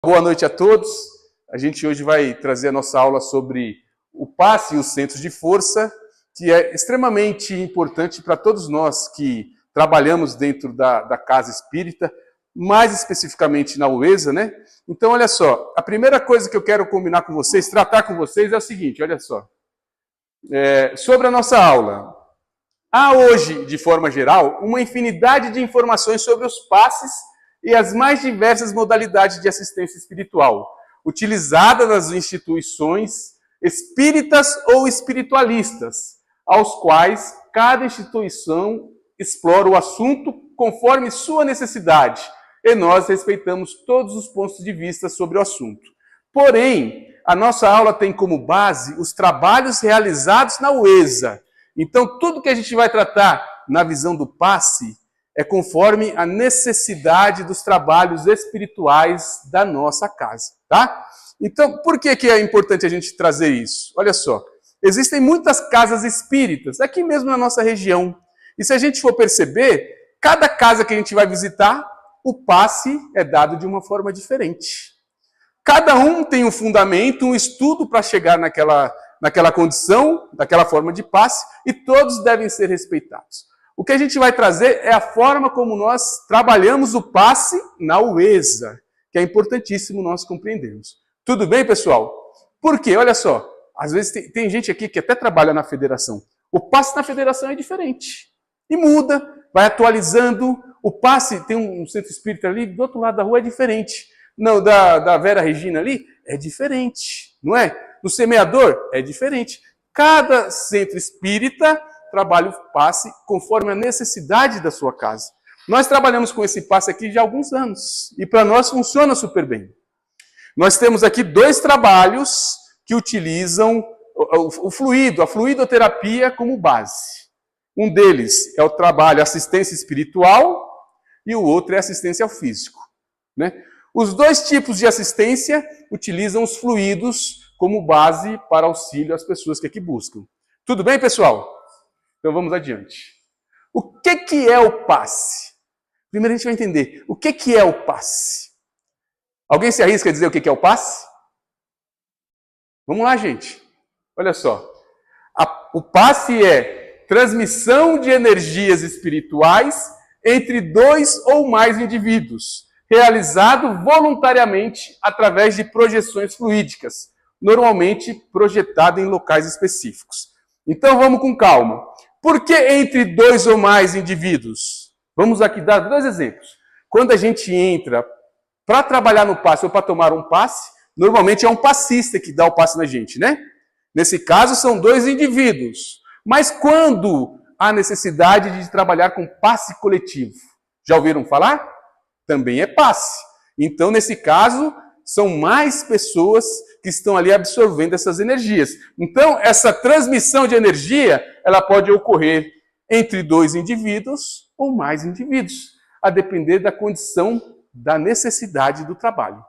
Boa noite a todos. A gente hoje vai trazer a nossa aula sobre o passe e os centros de força, que é extremamente importante para todos nós que trabalhamos dentro da casa espírita, mais especificamente na UESA, né? Então, olha só, a primeira coisa que eu quero combinar com vocês, tratar com vocês é o seguinte, olha só. Sobre a nossa aula. Há hoje, de forma geral, uma infinidade de informações sobre os passes e as mais diversas modalidades de assistência espiritual, utilizadas nas instituições espíritas ou espiritualistas, aos quais cada instituição explora o assunto conforme sua necessidade, e nós respeitamos todos os pontos de vista sobre o assunto. Porém, a nossa aula tem como base os trabalhos realizados na UESA. Então, tudo que a gente vai tratar na visão do passe é conforme a necessidade dos trabalhos espirituais da nossa casa, tá? Então, por que é importante a gente trazer isso? Olha só, existem muitas casas espíritas aqui mesmo na nossa região. E se a gente for perceber, cada casa que a gente vai visitar, o passe é dado de uma forma diferente. Cada um tem um fundamento, um estudo para chegar naquela condição, daquela forma de passe, e todos devem ser respeitados. O que a gente vai trazer é a forma como nós trabalhamos o passe na UESA, que é importantíssimo nós compreendermos. Tudo bem, pessoal? Por quê? Olha só, às vezes tem gente aqui que até trabalha na federação. O passe na federação é diferente. E muda, vai atualizando. O passe, tem um centro espírita ali, do outro lado da rua é diferente. Não, da Vera Regina ali, é diferente, não é? No semeador, é diferente. Cada centro espírita trabalha o passe conforme a necessidade da sua casa. Nós trabalhamos com esse passe aqui já há alguns anos. E para nós funciona super bem. Nós temos aqui 2 trabalhos que utilizam o fluido, a fluidoterapia como base. Um deles é o trabalho assistência espiritual e o outro é assistência ao físico, né? Os 2 tipos de assistência utilizam os fluidos como base para auxílio às pessoas que aqui buscam. Tudo bem, pessoal? Então vamos adiante. O que é o passe? Primeiro a gente vai entender o que é o passe. Alguém se arrisca a dizer o que é o passe? Vamos lá, gente. Olha só. O passe é transmissão de energias espirituais entre 2 ou mais indivíduos, realizado voluntariamente através de projeções fluídicas, normalmente projetado em locais específicos. Então vamos com calma. Por que entre 2 ou mais indivíduos? Vamos aqui dar 2 exemplos. Quando a gente entra para trabalhar no passe ou para tomar um passe, normalmente é um passista que dá o passe na gente, né? Nesse caso são 2 indivíduos. Mas quando há necessidade de trabalhar com passe coletivo? Já ouviram falar? Também é passe. Então, nesse caso, são mais pessoas que estão ali absorvendo essas energias. Então, essa transmissão de energia, ela pode ocorrer entre 2 indivíduos ou mais indivíduos, a depender da condição da necessidade do trabalho.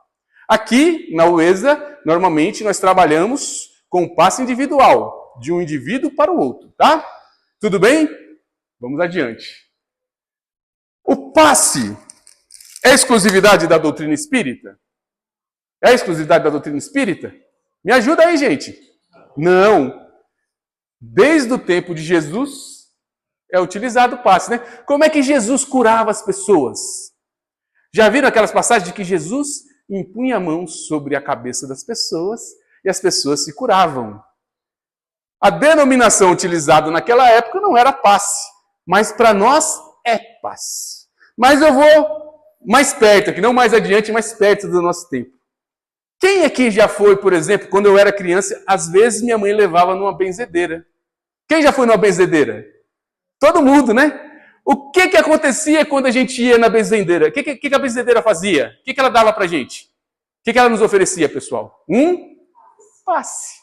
Aqui, na UESA, normalmente nós trabalhamos com passe individual, de um indivíduo para o outro, tá? Tudo bem? Vamos adiante. O passe é exclusividade da doutrina espírita? É a exclusividade da doutrina espírita? Me ajuda aí, gente. Não. Desde o tempo de Jesus é utilizado o passe, né? Como é que Jesus curava as pessoas? Já viram aquelas passagens de que Jesus impunha a mão sobre a cabeça das pessoas e as pessoas se curavam? A denominação utilizada naquela época não era passe, mas para nós é passe. Mas eu vou mais perto aqui, não mais adiante, mais perto do nosso tempo. Quem aqui já foi, por exemplo, quando eu era criança, às vezes minha mãe levava numa benzedeira. Quem já foi numa benzedeira? Todo mundo, né? O que acontecia quando a gente ia na benzedeira? O que a benzedeira fazia? O que ela dava pra gente? O que ela nos oferecia, pessoal? Um passe,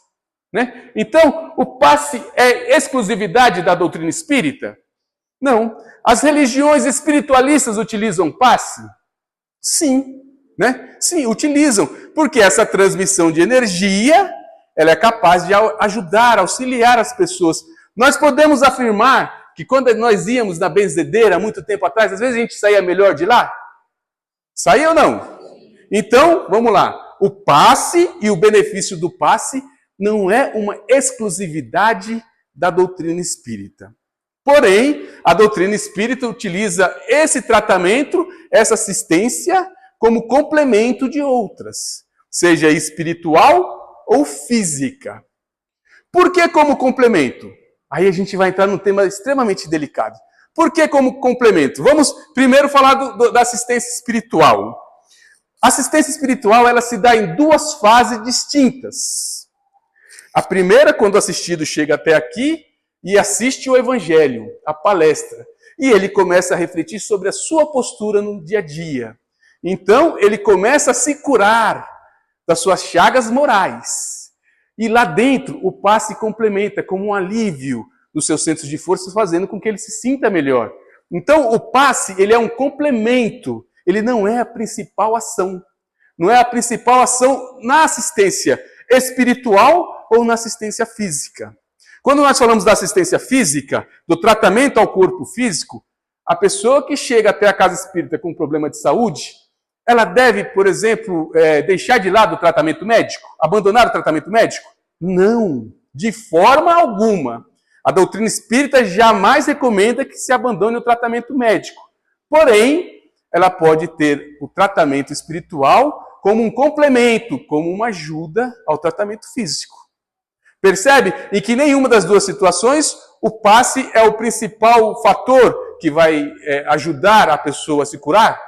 né? Então, o passe é exclusividade da doutrina espírita? Não. As religiões espiritualistas utilizam passe? Sim. Né? Sim, utilizam, porque essa transmissão de energia, ela é capaz de ajudar, auxiliar as pessoas. Nós podemos afirmar que quando nós íamos na benzedeira, há muito tempo atrás, às vezes a gente saía melhor de lá? Saía ou não? Então, vamos lá. O passe e o benefício do passe não é uma exclusividade da doutrina espírita. Porém, a doutrina espírita utiliza esse tratamento, essa assistência, como complemento de outras, seja espiritual ou física. Por que como complemento? Aí a gente vai entrar num tema extremamente delicado. Por que como complemento? Vamos primeiro falar da assistência espiritual. A assistência espiritual, ela se dá em duas fases distintas. A primeira, quando o assistido chega até aqui e assiste o evangelho, a palestra, e ele começa a refletir sobre a sua postura no dia a dia. Então, ele começa a se curar das suas chagas morais. E lá dentro, o passe complementa como um alívio dos seus centros de força, fazendo com que ele se sinta melhor. Então, o passe, ele é um complemento, ele não é a principal ação. Não é a principal ação na assistência espiritual ou na assistência física. Quando nós falamos da assistência física, do tratamento ao corpo físico, a pessoa que chega até a casa espírita com um problema de saúde, ela deve, por exemplo, deixar de lado o tratamento médico? Abandonar o tratamento médico? Não, de forma alguma. A doutrina espírita jamais recomenda que se abandone o tratamento médico. Porém, ela pode ter o tratamento espiritual como um complemento, como uma ajuda ao tratamento físico. Percebe? Em que nenhuma das duas situações, o passe é o principal fator que vai ajudar a pessoa a se curar.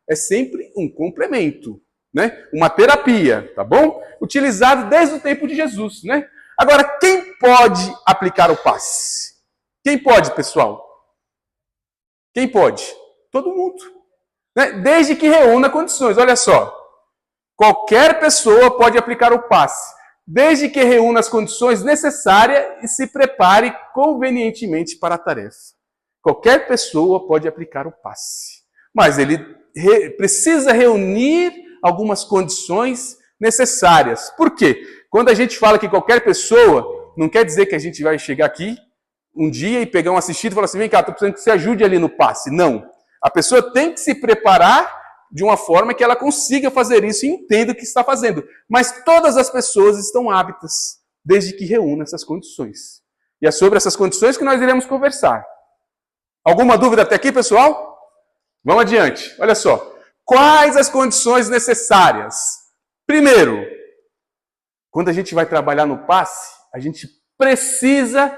É sempre um complemento, né? Uma terapia, tá bom? Utilizado desde o tempo de Jesus, né? Agora, quem pode aplicar o passe? Quem pode, pessoal? Quem pode? Todo mundo. Né? Desde que reúna condições. Olha só. Qualquer pessoa pode aplicar o passe, desde que reúna as condições necessárias e se prepare convenientemente para a tarefa. Qualquer pessoa pode aplicar o passe, mas ele precisa reunir algumas condições necessárias. Por quê? Quando a gente fala que qualquer pessoa, não quer dizer que a gente vai chegar aqui um dia e pegar um assistido e falar assim, vem cá, estou precisando que você ajude ali no passe. Não. A pessoa tem que se preparar de uma forma que ela consiga fazer isso e entenda o que está fazendo. Mas todas as pessoas estão aptas, desde que reúna essas condições. E é sobre essas condições que nós iremos conversar. Alguma dúvida até aqui, pessoal? Vamos adiante. Olha só. Quais as condições necessárias? Primeiro, quando a gente vai trabalhar no passe, a gente precisa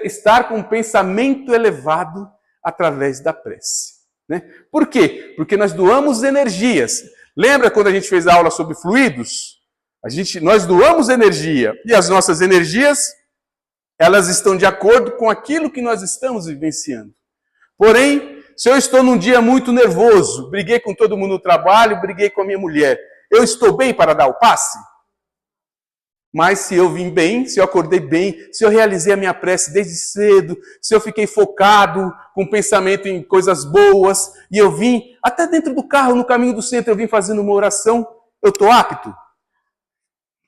estar com um pensamento elevado através da prece. Né? Por quê? Porque nós doamos energias. Lembra quando a gente fez a aula sobre fluidos? Nós doamos energia. E as nossas energias, elas estão de acordo com aquilo que nós estamos vivenciando. Porém, se eu estou num dia muito nervoso, briguei com todo mundo no trabalho, briguei com a minha mulher, eu estou bem para dar o passe? Mas se eu vim bem, se eu acordei bem, se eu realizei a minha prece desde cedo, se eu fiquei focado, com pensamento em coisas boas, e eu vim, até dentro do carro, no caminho do centro, eu vim fazendo uma oração, eu estou apto?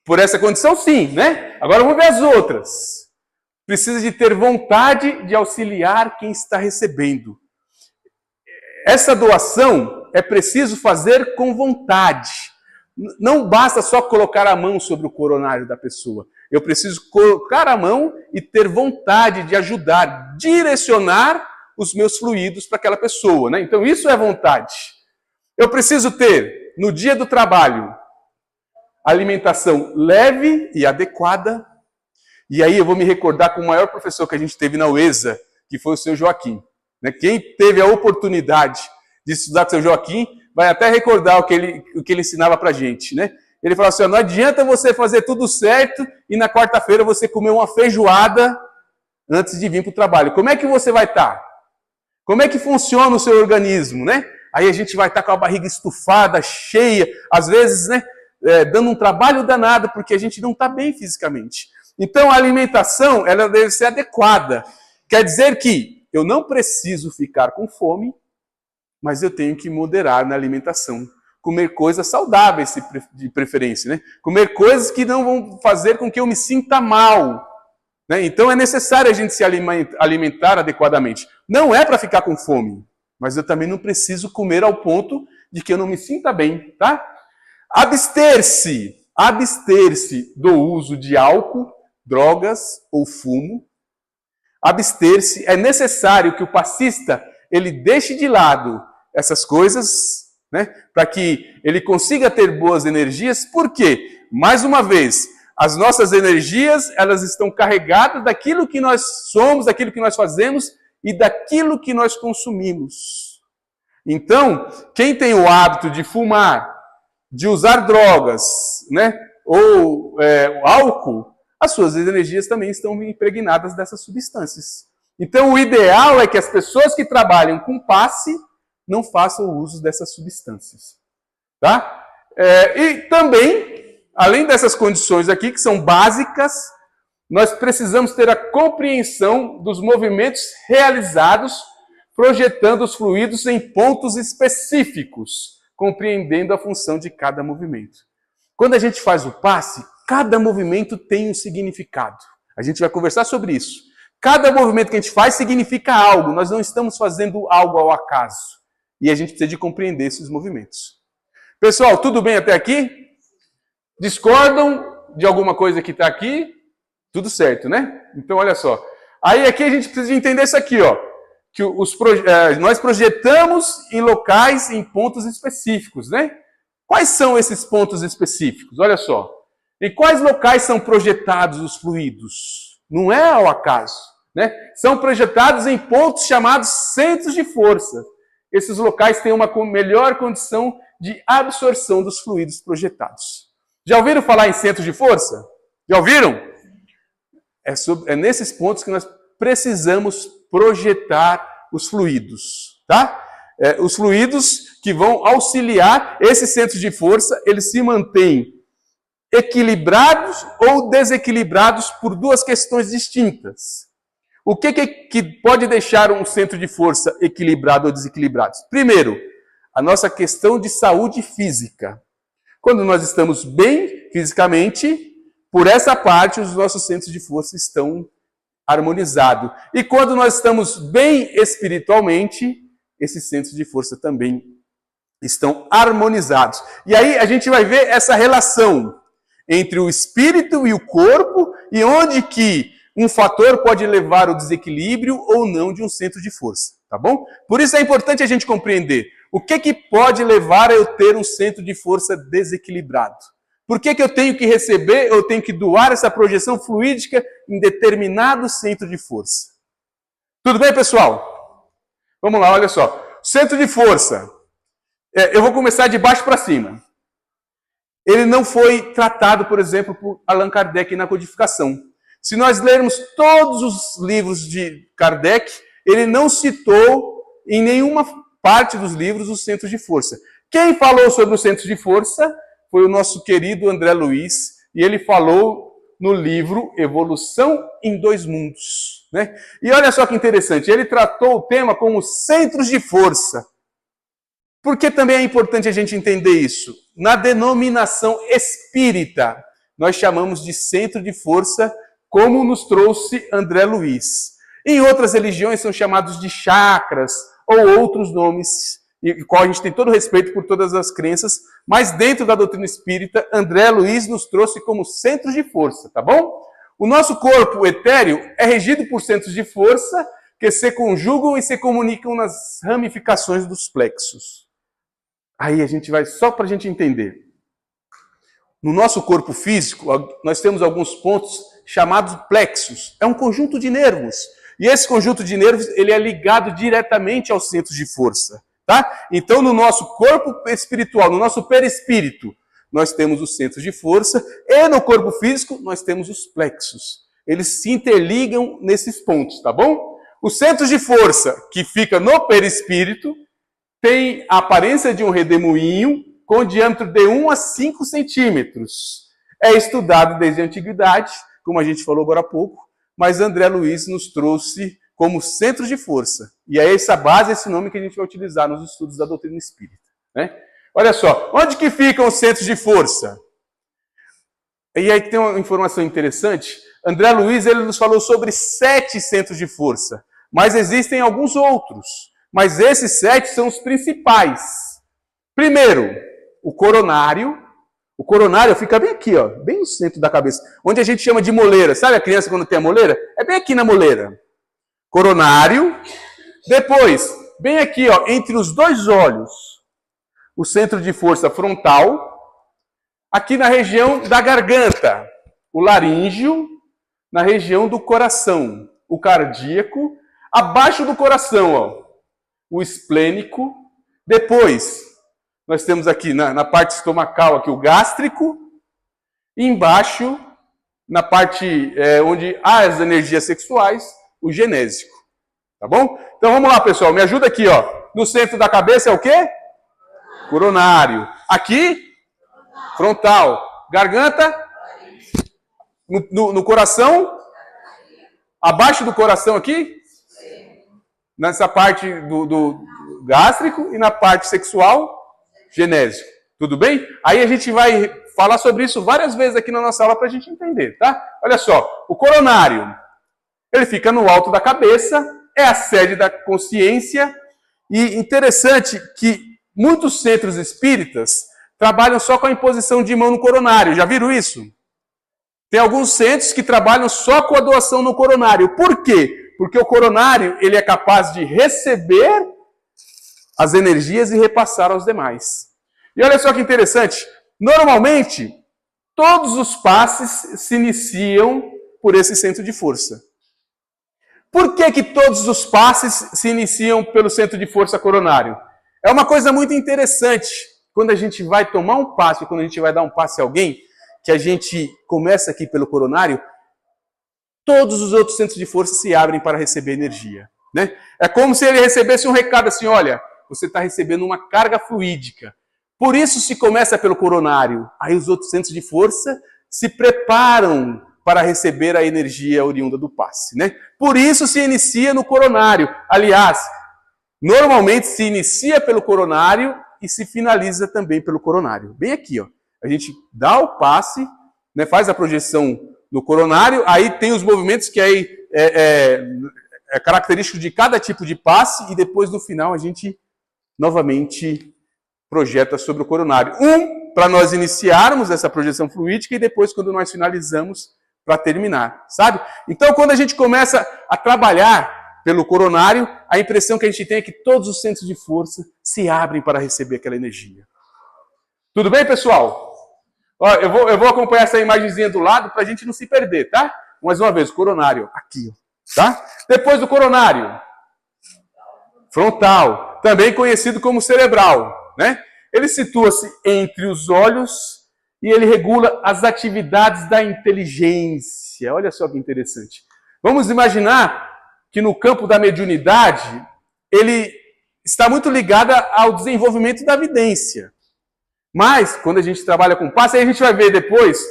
Por essa condição, sim, né? Agora vamos ver as outras. Precisa de ter vontade de auxiliar quem está recebendo. Essa doação é preciso fazer com vontade. Não basta só colocar a mão sobre o coronário da pessoa. Eu preciso colocar a mão e ter vontade de ajudar, direcionar os meus fluidos para aquela pessoa, né? Então isso é vontade. Eu preciso ter, no dia do trabalho, alimentação leve e adequada. E aí eu vou me recordar com o maior professor que a gente teve na UESA, que foi o seu Joaquim. Quem teve a oportunidade de estudar com o seu Joaquim, vai até recordar o que ele ensinava pra gente, né? Ele falava assim, não adianta você fazer tudo certo e na quarta-feira você comer uma feijoada antes de vir para o trabalho. Como é que você vai estar? Como é que funciona o seu organismo, né? Aí a gente vai estar com a barriga estufada, cheia, às vezes, né, dando um trabalho danado, porque a gente não está bem fisicamente. Então a alimentação, ela deve ser adequada. Quer dizer que eu não preciso ficar com fome, mas eu tenho que moderar na alimentação. Comer coisas saudáveis, de preferência, né? Comer coisas que não vão fazer com que eu me sinta mal. Né? Então é necessário a gente se alimentar adequadamente. Não é para ficar com fome, mas eu também não preciso comer ao ponto de que eu não me sinta bem, tá? Abster-se do uso de álcool, drogas ou fumo. Abster-se, é necessário que o passista ele deixe de lado essas coisas, né, para que ele consiga ter boas energias. Por quê? Mais uma vez, as nossas energias, elas estão carregadas daquilo que nós somos, daquilo que nós fazemos e daquilo que nós consumimos. Então, quem tem o hábito de fumar, de usar drogas, né, ou álcool, as suas energias também estão impregnadas dessas substâncias. Então, o ideal é que as pessoas que trabalham com passe não façam uso dessas substâncias. Tá? E também, além dessas condições aqui, que são básicas, nós precisamos ter a compreensão dos movimentos realizados, projetando os fluidos em pontos específicos, compreendendo a função de cada movimento. Quando a gente faz o passe, cada movimento tem um significado. A gente vai conversar sobre isso. Cada movimento que a gente faz significa algo. Nós não estamos fazendo algo ao acaso. E a gente precisa de compreender esses movimentos. Pessoal, tudo bem até aqui? Discordam de alguma coisa que está aqui? Tudo certo, né? Então, olha só. Aí aqui a gente precisa de entender isso aqui, ó. Que nós projetamos em locais, em pontos específicos, né? Quais são esses pontos específicos? Olha só. Em quais locais são projetados os fluidos? Não é ao acaso, né? São projetados em pontos chamados centros de força. Esses locais têm uma melhor condição de absorção dos fluidos projetados. Já ouviram falar em centros de força? Já ouviram? É nesses pontos que nós precisamos projetar os fluidos, tá? Os fluidos que vão auxiliar esses centros de força, eles se mantêm equilibrados ou desequilibrados por duas questões distintas. O que pode deixar um centro de força equilibrado ou desequilibrado? Primeiro, a nossa questão de saúde física. Quando nós estamos bem fisicamente, por essa parte os nossos centros de força estão harmonizados. E quando nós estamos bem espiritualmente, esses centros de força também estão harmonizados. E aí a gente vai ver essa relação entre o espírito e o corpo, e onde que um fator pode levar ao desequilíbrio ou não de um centro de força, tá bom? Por isso é importante a gente compreender o que pode levar a eu ter um centro de força desequilibrado. Por que eu tenho que receber, eu tenho que doar essa projeção fluídica em determinado centro de força? Tudo bem, pessoal? Vamos lá, olha só. Centro de força. Eu vou começar de baixo para cima. Ele não foi tratado, por exemplo, por Allan Kardec na codificação. Se nós lermos todos os livros de Kardec, ele não citou em nenhuma parte dos livros os centros de força. Quem falou sobre os centros de força foi o nosso querido André Luiz, e ele falou no livro Evolução em Dois Mundos, né? E olha só que interessante, ele tratou o tema como centros de força. Por que também é importante a gente entender isso? Na denominação espírita, nós chamamos de centro de força, como nos trouxe André Luiz. Em outras religiões são chamados de chakras ou outros nomes, e qual a gente tem todo respeito por todas as crenças, mas dentro da doutrina espírita, André Luiz nos trouxe como centros de força, tá bom? O nosso corpo etéreo é regido por centros de força que se conjugam e se comunicam nas ramificações dos plexos. Aí a gente vai, só para a gente entender. No nosso corpo físico, nós temos alguns pontos chamados plexos. É um conjunto de nervos. E esse conjunto de nervos, ele é ligado diretamente aos centros de força. Tá? Então, no nosso corpo espiritual, no nosso perispírito, nós temos os centros de força. E no corpo físico, nós temos os plexos. Eles se interligam nesses pontos, tá bom? Os centros de força que fica no perispírito tem a aparência de um redemoinho com diâmetro de 1 a 5 centímetros. É estudado desde a antiguidade, como a gente falou agora há pouco, mas André Luiz nos trouxe como centros de força. E é essa base, esse nome que a gente vai utilizar nos estudos da doutrina espírita, né? Olha só, onde que ficam os centros de força? E aí tem uma informação interessante. André Luiz, ele nos falou sobre 7 centros de força, mas existem alguns outros. Mas esses 7 são os principais. Primeiro, o coronário, O coronário fica bem aqui, ó, bem no centro da cabeça, onde a gente chama de moleira. Sabe a criança quando tem a moleira? É bem aqui na moleira. Coronário. Depois, bem aqui, ó, entre os dois olhos, o centro de força frontal. Aqui na região da garganta, o laríngeo, na região do coração, o cardíaco. Abaixo do coração, ó, o esplênico. Depois, nós temos aqui na parte estomacal aqui o gástrico. E embaixo, na parte onde há as energias sexuais, o genésico. Tá bom? Então vamos lá, pessoal. Me ajuda aqui, ó. No centro da cabeça é o quê? Coronário. Aqui, frontal. Garganta. No coração. Abaixo do coração aqui. Nessa parte do gástrico e na parte sexual, genésico. Tudo bem? Aí a gente vai falar sobre isso várias vezes aqui na nossa aula para a gente entender, tá? Olha só, o coronário, ele fica no alto da cabeça, é a sede da consciência, e interessante que muitos centros espíritas trabalham só com a imposição de mão no coronário. Já viram isso? Tem alguns centros que trabalham só com a doação no coronário. Por quê? Porque o coronário, ele é capaz de receber as energias e repassar aos demais. E olha só que interessante, normalmente, todos os passes se iniciam por esse centro de força. Por que todos os passes se iniciam pelo centro de força coronário? É uma coisa muito interessante, quando a gente vai tomar um passe, quando a gente vai dar um passe a alguém, que a gente começa aqui pelo coronário, todos os outros centros de força se abrem para receber energia. Né? É como se ele recebesse um recado assim, olha, você está recebendo uma carga fluídica. Por isso se começa pelo coronário. Aí os outros centros de força se preparam para receber a energia oriunda do passe. Né? Por isso se inicia no coronário. Aliás, normalmente se inicia pelo coronário e se finaliza também pelo coronário. Bem aqui, ó. A gente dá o passe, né, faz a projeção no coronário, aí tem os movimentos que aí é característico de cada tipo de passe, e depois no final a gente novamente projeta sobre o coronário. Para nós iniciarmos essa projeção fluídica, e depois quando nós finalizamos para terminar, sabe? Então quando a gente começa a trabalhar pelo coronário, a impressão que a gente tem é que todos os centros de força se abrem para receber aquela energia. Tudo bem, pessoal? Ó, eu vou acompanhar essa imagenzinha do lado para a gente não se perder, tá? Mais uma vez, coronário, aqui, ó, tá? Depois do coronário, frontal, também conhecido como cerebral, né? Ele situa-se entre os olhos e ele regula as atividades da inteligência. Olha só que interessante. Vamos imaginar que no campo da mediunidade, ele está muito ligado ao desenvolvimento da vidência. Mas, quando a gente trabalha com passe, aí a gente vai ver depois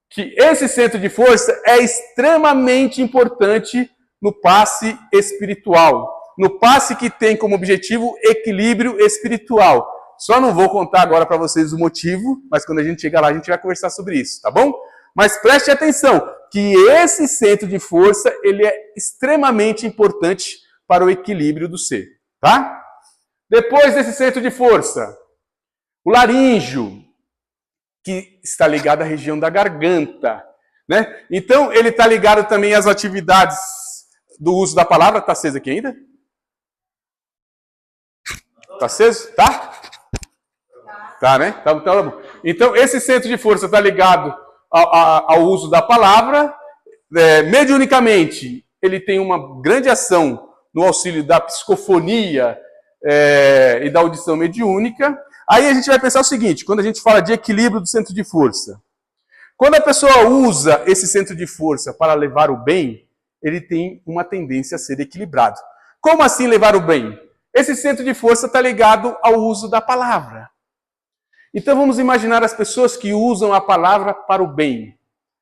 que esse centro de força é extremamente importante no passe espiritual. No passe que tem como objetivo equilíbrio espiritual. Só não vou contar agora para vocês o motivo, mas quando a gente chegar lá a gente vai conversar sobre isso, tá bom? Mas preste atenção que esse centro de força ele é extremamente importante para o equilíbrio do ser, tá? Depois desse centro de força, o laríngeo, que está ligado à região da garganta, né? Então, ele está ligado também às atividades do uso da palavra. Está aceso aqui ainda? Está aceso? Tá? Tá, né? Tá bom. Então, esse centro de força está ligado ao uso da palavra. Mediunicamente, ele tem uma grande ação no auxílio da psicofonia e da audição mediúnica. Aí a gente vai pensar o seguinte, quando a gente fala de equilíbrio do centro de força. Quando a pessoa usa esse centro de força para levar o bem, ele tem uma tendência a ser equilibrado. Como assim levar o bem? Esse centro de força está ligado ao uso da palavra. Então vamos imaginar as pessoas que usam a palavra para o bem.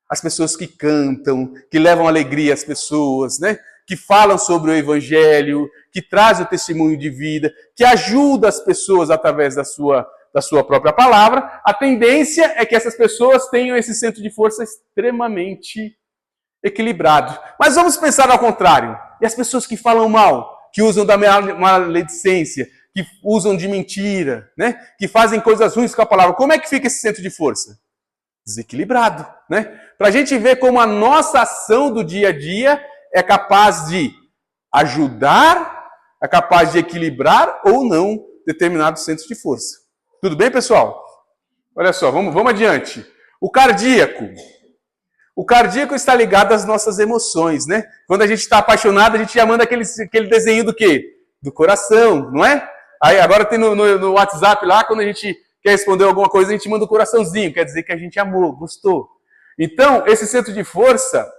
As pessoas que cantam, que levam alegria às pessoas, né? Que falam sobre o evangelho, que trazem o testemunho de vida, que ajudam as pessoas através da sua própria palavra. A tendência é que essas pessoas tenham esse centro de força extremamente equilibrado. Mas vamos pensar ao contrário. E as pessoas que falam mal, que usam da maledicência, que usam de mentira, né? Que fazem coisas ruins com a palavra. Como é que fica esse centro de força? Desequilibrado, né? Para a gente ver como a nossa ação do dia a dia é capaz de ajudar, é capaz de equilibrar ou não determinados centros de força. Tudo bem, pessoal? Olha só, vamos adiante. O cardíaco. O cardíaco está ligado às nossas emoções, né? Quando a gente está apaixonado, a gente já manda aquele desenho do quê? Do coração, não é? Aí agora tem no WhatsApp lá, quando a gente quer responder alguma coisa, a gente manda um coraçãozinho, quer dizer que a gente amou, gostou. Então, esse centro de força,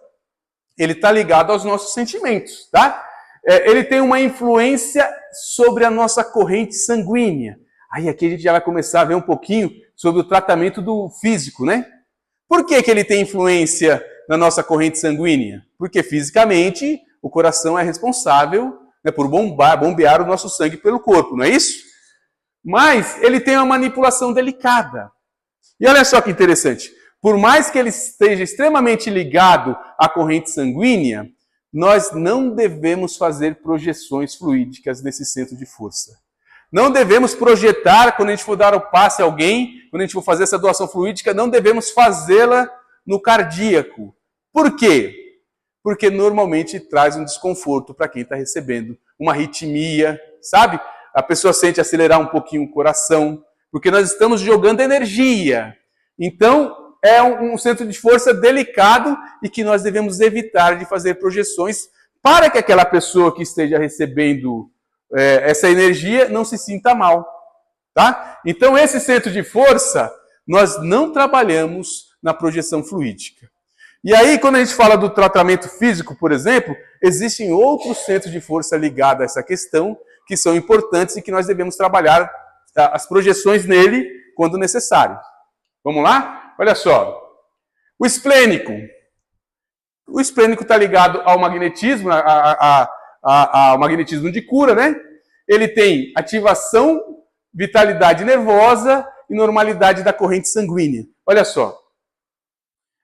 ele está ligado aos nossos sentimentos, tá? Ele tem uma influência sobre a nossa corrente sanguínea. Aí aqui a gente já vai começar a ver um pouquinho sobre o tratamento do físico, né? Por que ele tem influência na nossa corrente sanguínea? Porque fisicamente o coração é responsável, né, por bombear o nosso sangue pelo corpo, não é isso? Mas ele tem uma manipulação delicada. E olha só que interessante. Por mais que ele esteja extremamente ligado à corrente sanguínea, nós não devemos fazer projeções fluídicas nesse centro de força. Não devemos projetar, quando a gente for dar o passe a alguém, quando a gente for fazer essa doação fluídica, não devemos fazê-la no cardíaco. Por quê? Porque normalmente traz um desconforto para quem está recebendo. Uma arritmia, sabe? A pessoa sente acelerar um pouquinho o coração, porque nós estamos jogando energia. Então, é um centro de força delicado e que nós devemos evitar de fazer projeções para que aquela pessoa que esteja recebendo essa energia não se sinta mal, tá? Então, esse centro de força, nós não trabalhamos na projeção fluídica. E aí, quando a gente fala do tratamento físico, por exemplo, existem outros centros de força ligados a essa questão, que são importantes e que nós devemos trabalhar as projeções nele quando necessário. Vamos lá? Olha só. O esplênico. O esplênico está ligado ao magnetismo, ao magnetismo de cura, né? Ele tem ativação, vitalidade nervosa e normalidade da corrente sanguínea. Olha só.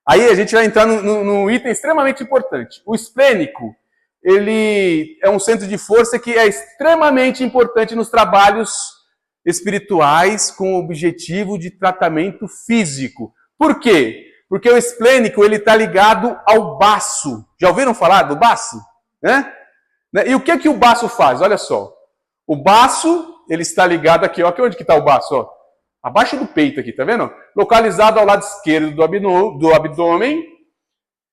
Aí a gente vai entrar num item extremamente importante. O esplênico, ele é um centro de força que é extremamente importante nos trabalhos espirituais com o objetivo de tratamento físico. Por quê? Porque o esplênico ele está ligado ao baço. Já ouviram falar do baço? Né? E o que o baço faz? Olha só. O baço, ele está ligado aqui, ó. Aqui onde que está o baço? Ó? Abaixo do peito aqui, tá vendo? Localizado ao lado esquerdo do abdômen,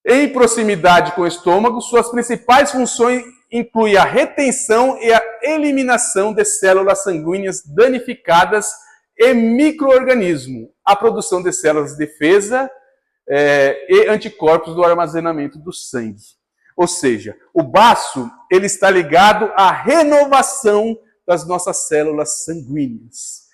em proximidade com o estômago, suas principais funções incluem a retenção e a eliminação de células sanguíneas danificadas e micro-organismos, a produção de células de defesa e anticorpos do armazenamento do sangue. Ou seja, o baço ele está ligado à renovação das nossas células sanguíneas.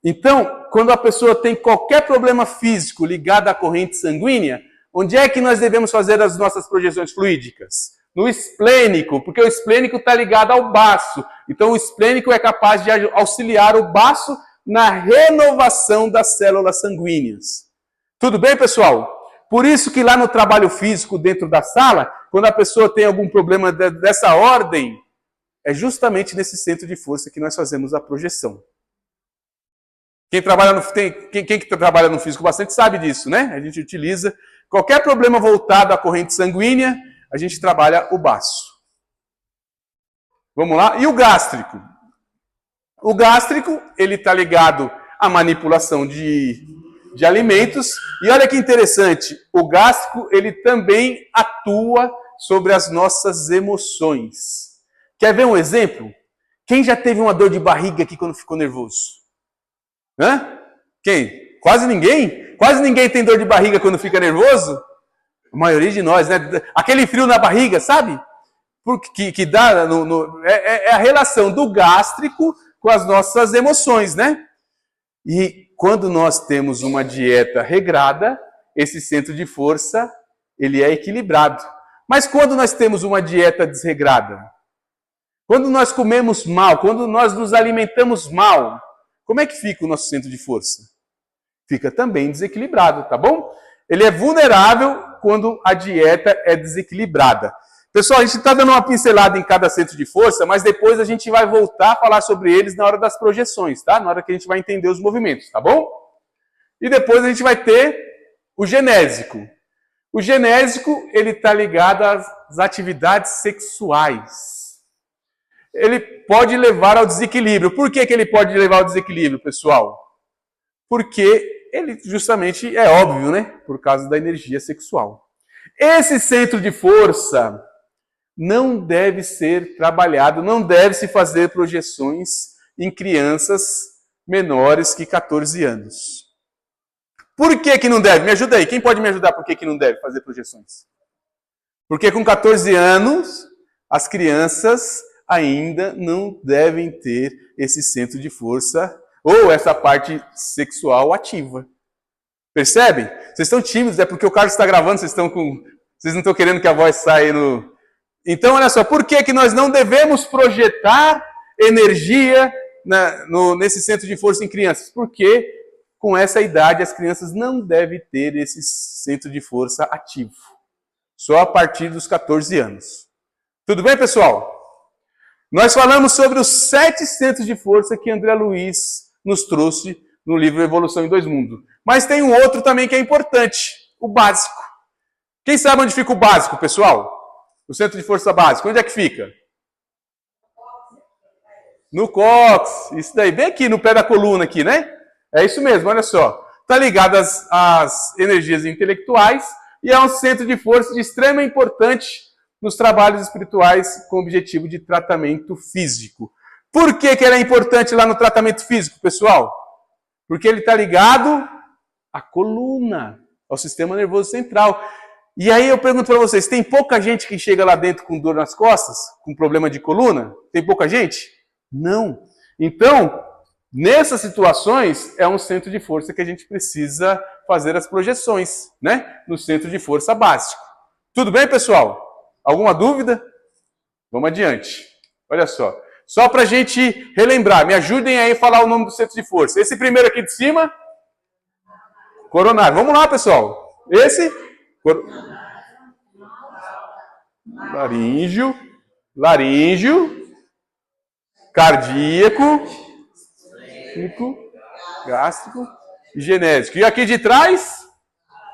Então, quando a pessoa tem qualquer problema físico ligado à corrente sanguínea, onde é que nós devemos fazer as nossas projeções fluídicas? No esplênico, porque o esplênico está ligado ao baço. Então, o esplênico é capaz de auxiliar o baço na renovação das células sanguíneas. Tudo bem, pessoal? Por isso que lá no trabalho físico, dentro da sala, quando a pessoa tem algum problema dessa ordem, é justamente nesse centro de força que nós fazemos a projeção. Quem trabalha no físico bastante sabe disso, né? A gente utiliza qualquer problema voltado à corrente sanguínea, a gente trabalha o baço. Vamos lá? E o gástrico? O gástrico, ele está ligado à manipulação de alimentos. E olha que interessante, o gástrico, ele também atua sobre as nossas emoções. Quer ver um exemplo? Quem já teve uma dor de barriga aqui quando ficou nervoso? Hã? Quem? Quase ninguém? Quase ninguém tem dor de barriga quando fica nervoso? A maioria de nós, né? Aquele frio na barriga, sabe? Que dá é a relação do gástrico com as nossas emoções, né? E quando nós temos uma dieta regrada, esse centro de força, ele é equilibrado. Mas quando nós temos uma dieta desregrada, quando nós comemos mal, quando nós nos alimentamos mal, como é que fica o nosso centro de força? Fica também desequilibrado, tá bom? Ele é vulnerável quando a dieta é desequilibrada. Pessoal, a gente está dando uma pincelada em cada centro de força, mas depois a gente vai voltar a falar sobre eles na hora das projeções, tá? Na hora que a gente vai entender os movimentos, tá bom? E depois a gente vai ter o genésico. O genésico, ele está ligado às atividades sexuais. Ele pode levar ao desequilíbrio. Por que ele pode levar ao desequilíbrio, pessoal? Porque ele justamente é óbvio, né? Por causa da energia sexual. Esse centro de força não deve ser trabalhado, não deve se fazer projeções em crianças menores que 14 anos. Por que não deve? Me ajuda aí. Quem pode me ajudar por que não deve fazer projeções? Porque com 14 anos, as crianças ainda não devem ter esse centro de força ou essa parte sexual ativa. Percebem? Vocês estão tímidos, é porque o Carlos está gravando, vocês não estão querendo que a voz saia no... Então, olha só, por que nós não devemos projetar energia nesse centro de força em crianças? Porque com essa idade as crianças não devem ter esse centro de força ativo. Só a partir dos 14 anos. Tudo bem, pessoal? Nós falamos sobre os 7 centros de força que André Luiz nos trouxe no livro Evolução em 2 Mundos. Mas tem um outro também que é importante, o básico. Quem sabe onde fica o básico, pessoal? O centro de força básico, onde é que fica? No cóccix, isso daí, bem aqui no pé da coluna aqui, né? É isso mesmo, olha só. Está ligado às energias intelectuais e é um centro de força de extrema importância nos trabalhos espirituais com o objetivo de tratamento físico. Por que ele é importante lá no tratamento físico, pessoal? Porque ele está ligado à coluna, ao sistema nervoso central. E aí eu pergunto para vocês, tem pouca gente que chega lá dentro com dor nas costas, com problema de coluna? Tem pouca gente? Não. Então, nessas situações, é um centro de força que a gente precisa fazer as projeções, né? No centro de força básico. Tudo bem, pessoal? Alguma dúvida? Vamos adiante. Olha só. Só para a gente relembrar, me ajudem aí a falar o nome do centro de força. Esse primeiro aqui de cima, coronário. Vamos lá, pessoal. Esse... laríngeo, cardíaco, gástrico e genésico. E aqui de trás,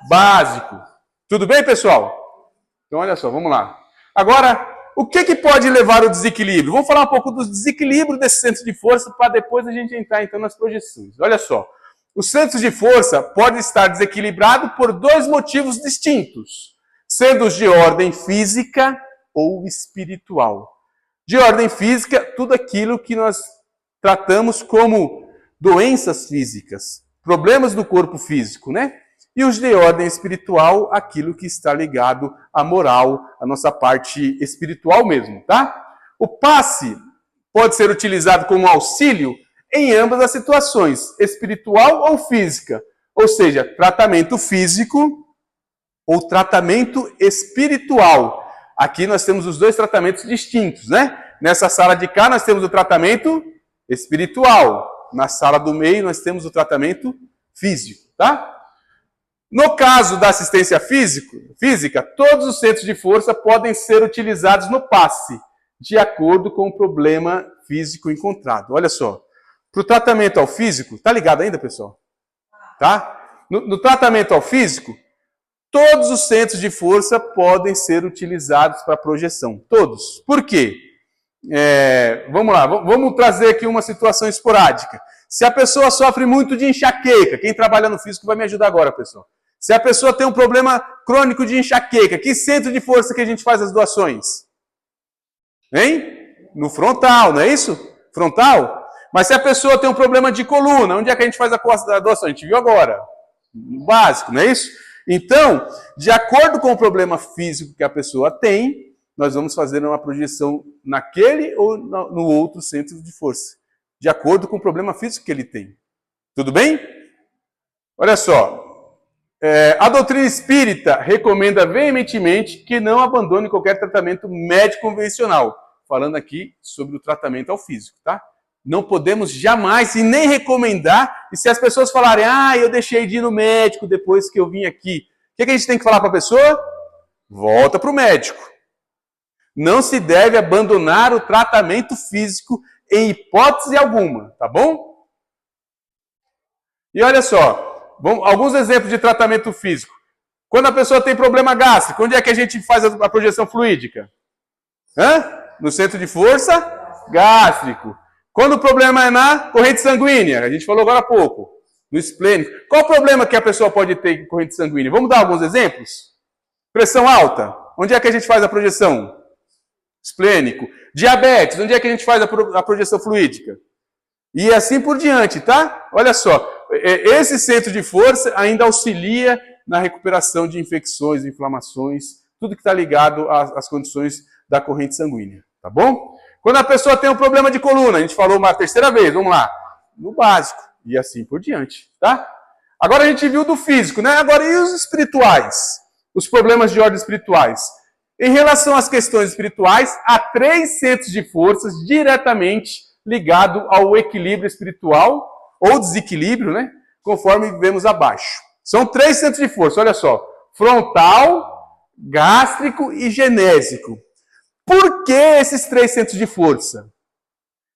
básico. Tudo bem, pessoal? Então, olha só, vamos lá. Agora, o que pode levar ao desequilíbrio? Vamos falar um pouco do desequilíbrio desse centro de força para depois a gente entrar então nas projeções. Olha só. O centro de força pode estar desequilibrado por 2 motivos distintos, sendo os de ordem física ou espiritual. De ordem física, tudo aquilo que nós tratamos como doenças físicas, problemas do corpo físico, né? E os de ordem espiritual, aquilo que está ligado à moral, à nossa parte espiritual mesmo, tá? O passe pode ser utilizado como auxílio em ambas as situações, espiritual ou física. Ou seja, tratamento físico ou tratamento espiritual. Aqui nós temos os 2 tratamentos distintos, né? Nessa sala de cá nós temos o tratamento espiritual. Na sala do meio nós temos o tratamento físico, tá? No caso da assistência física, todos os centros de força podem ser utilizados no passe, de acordo com o problema físico encontrado. Olha só. Para o tratamento ao físico, tá ligado ainda, pessoal? Tá? No tratamento ao físico, todos os centros de força podem ser utilizados para projeção. Todos. Por quê? Vamos lá, vamos trazer aqui uma situação esporádica. Se a pessoa sofre muito de enxaqueca, quem trabalha no físico vai me ajudar agora, pessoal. Se a pessoa tem um problema crônico de enxaqueca, que centro de força que a gente faz as doações? Hein? No frontal, não é isso? Frontal? Mas se a pessoa tem um problema de coluna, onde é que a gente faz a doação? A gente viu agora. No básico, não é isso? Então, de acordo com o problema físico que a pessoa tem, nós vamos fazer uma projeção naquele ou no outro centro de força. De acordo com o problema físico que ele tem. Tudo bem? Olha só. A doutrina espírita recomenda veementemente que não abandone qualquer tratamento médico convencional. Falando aqui sobre o tratamento ao físico, tá? Não podemos jamais e nem recomendar. E se as pessoas falarem, eu deixei de ir no médico depois que eu vim aqui, o que a gente tem que falar para a pessoa? Volta para o médico. Não se deve abandonar o tratamento físico em hipótese alguma, tá bom? E olha só, alguns exemplos de tratamento físico. Quando a pessoa tem problema gástrico, onde é que a gente faz a projeção fluídica? No centro de força gástrico. Quando o problema é na corrente sanguínea, a gente falou agora há pouco, no esplênico. Qual o problema que a pessoa pode ter com corrente sanguínea? Vamos dar alguns exemplos? Pressão alta, onde é que a gente faz a projeção? Esplênico. Diabetes, onde é que a gente faz a projeção fluídica? E assim por diante, tá? Olha só, esse centro de força ainda auxilia na recuperação de infecções, inflamações, tudo que está ligado às condições da corrente sanguínea, tá bom? Quando a pessoa tem um problema de coluna, a gente falou uma terceira vez, vamos lá, no básico, e assim por diante, tá? Agora a gente viu do físico, né? Agora e os espirituais? Os problemas de ordem espirituais. Em relação às questões espirituais, há 3 centros de forças diretamente ligados ao equilíbrio espiritual, ou desequilíbrio, né? Conforme vemos abaixo. São 3 centros de força, olha só. Frontal, gástrico e genésico. Por que esses 3 centros de força?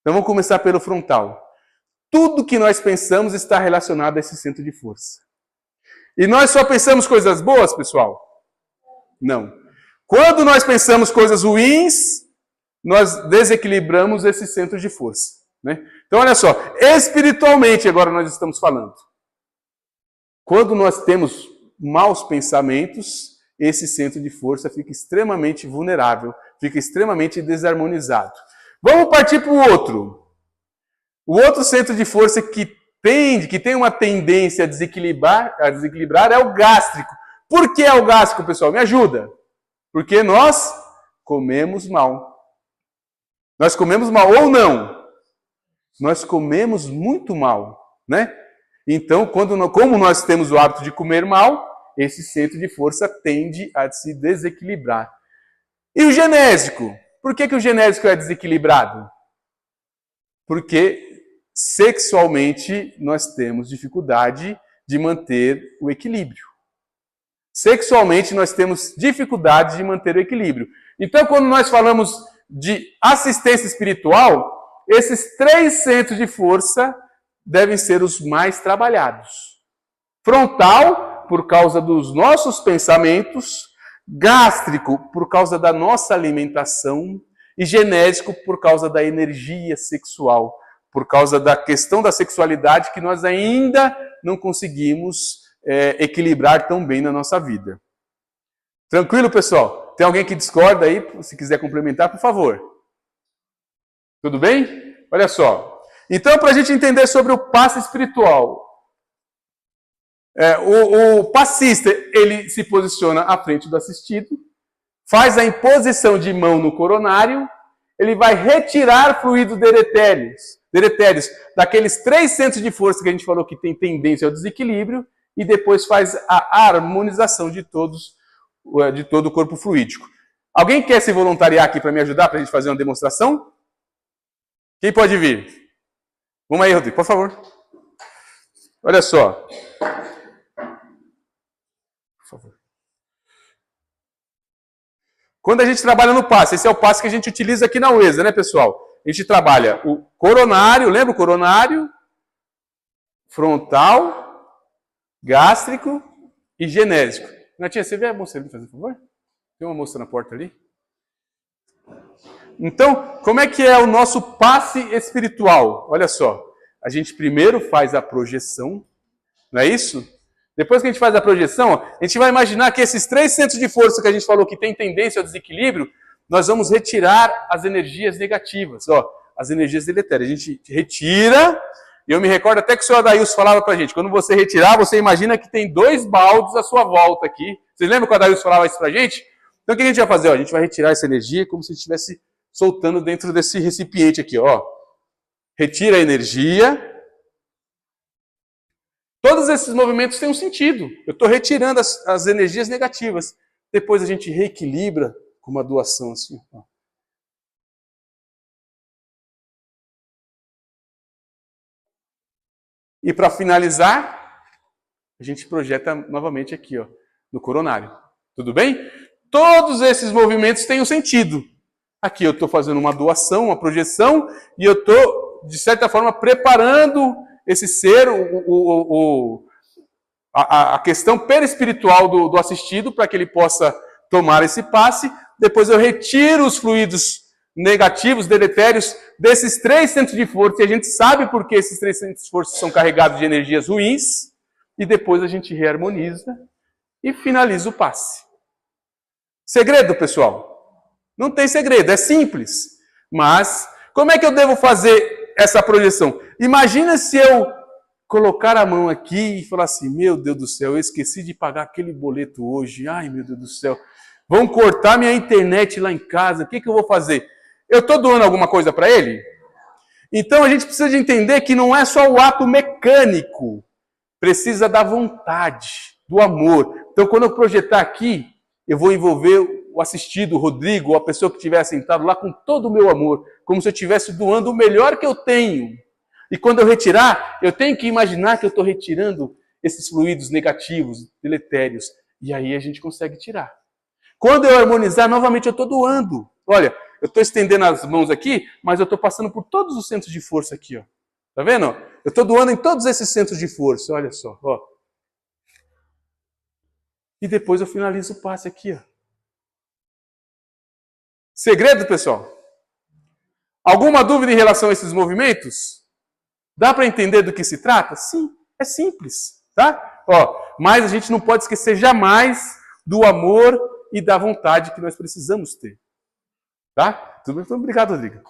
Então vamos começar pelo frontal. Tudo que nós pensamos está relacionado a esse centro de força. E nós só pensamos coisas boas, pessoal? Não. Quando nós pensamos coisas ruins, nós desequilibramos esse centro de força, né? Então olha só, espiritualmente agora nós estamos falando. Quando nós temos maus pensamentos, esse centro de força fica extremamente vulnerável, fica extremamente desarmonizado. Vamos partir para o outro. O outro centro de força que tem uma tendência a desequilibrar é o gástrico. Por que é o gástrico, pessoal? Me ajuda. Porque nós comemos mal. Nós comemos mal ou não? Nós comemos muito mal, né? Então, como nós temos o hábito de comer mal, esse centro de força tende a se desequilibrar. E o genésico? Por que o genésico é desequilibrado? Porque sexualmente nós temos dificuldade de manter o equilíbrio. Sexualmente nós temos dificuldade de manter o equilíbrio. Então, quando nós falamos de assistência espiritual, esses 3 centros de força devem ser os mais trabalhados. Frontal, por causa dos nossos pensamentos, gástrico, por causa da nossa alimentação, e genésico, por causa da energia sexual, por causa da questão da sexualidade que nós ainda não conseguimos equilibrar tão bem na nossa vida. Tranquilo, pessoal? Tem alguém que discorda aí? Se quiser complementar, por favor. Tudo bem? Olha só. Então, para a gente entender sobre o passe espiritual, o passista, ele se posiciona à frente do assistido, faz a imposição de mão no coronário, ele vai retirar fluidos deletérios daqueles 3 centros de força que a gente falou que tem tendência ao desequilíbrio, e depois faz a harmonização de todo o corpo fluídico. Alguém quer se voluntariar aqui para me ajudar, para a gente fazer uma demonstração? Quem pode vir? Vamos aí, Rodrigo, por favor. Olha só. Por favor. Quando a gente trabalha no passe, esse é o passe que a gente utiliza aqui na UESA, né, pessoal? A gente trabalha o coronário, lembra o coronário? Frontal, gástrico e genésico. Natinha, você vê a moça ali, por favor? Tem uma moça na porta ali. Então, como é que é o nosso passe espiritual? Olha só, a gente primeiro faz a projeção, não é isso? Depois que a gente faz a projeção, a gente vai imaginar que esses 3 centros de força que a gente falou que tem tendência ao desequilíbrio, nós vamos retirar as energias negativas, as energias deletérias. A gente retira, e eu me recordo até que o senhor Adailson falava pra gente, quando você retirar, você imagina que tem 2 baldes à sua volta aqui. Vocês lembram que o Adailson falava isso pra gente? Então o que a gente vai fazer? A gente vai retirar essa energia como se estivesse soltando dentro desse recipiente aqui, Retira a energia. Todos esses movimentos têm um sentido. Eu estou retirando as energias negativas. Depois a gente reequilibra com uma doação assim. E para finalizar, a gente projeta novamente aqui, no coronário. Tudo bem? Todos esses movimentos têm um sentido. Aqui eu estou fazendo uma doação, uma projeção, e eu estou, de certa forma, preparando esse ser, a questão perispiritual do assistido, para que ele possa tomar esse passe. Depois eu retiro os fluidos negativos, deletérios, desses 3 centros de força, e a gente sabe por que esses 3 centros de força são carregados de energias ruins, e depois a gente reharmoniza e finaliza o passe. Segredo, pessoal? Não tem segredo, é simples. Mas, como é que eu devo fazer essa projeção? Imagina se eu colocar a mão aqui e falar assim, meu Deus do céu, eu esqueci de pagar aquele boleto hoje, ai meu Deus do céu, vão cortar minha internet lá em casa, o que eu vou fazer? Eu estou doando alguma coisa para ele? Então a gente precisa de entender que não é só o ato mecânico, precisa da vontade, do amor. Então quando eu projetar aqui, eu vou envolver o assistido, o Rodrigo, ou a pessoa que estiver sentado lá com todo o meu amor, como se eu estivesse doando o melhor que eu tenho. E quando eu retirar, eu tenho que imaginar que eu estou retirando esses fluidos negativos, deletérios. E aí a gente consegue tirar. Quando eu harmonizar, novamente eu estou doando. Olha, eu estou estendendo as mãos aqui, mas eu estou passando por todos os centros de força aqui. Ó. Tá vendo? Eu estou doando em todos esses centros de força. Olha só. Ó. E depois eu finalizo o passe aqui. Ó. Segredo, pessoal? Alguma dúvida em relação a esses movimentos? Dá para entender do que se trata? Sim, é simples, tá? Ó, mas a gente não pode esquecer jamais do amor e da vontade que nós precisamos ter. Tá? Tudo bem? Então, obrigado, Rodrigo.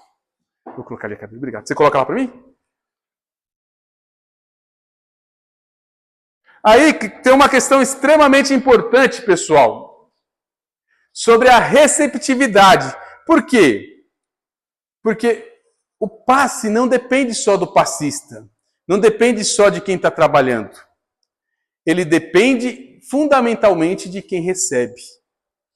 Vou colocar ali a cadeira. Obrigado. Você coloca lá para mim? Aí tem uma questão extremamente importante, pessoal, sobre a receptividade. Por quê? Porque o passe não depende só do passista, não depende só de quem está trabalhando. Ele depende fundamentalmente de quem recebe.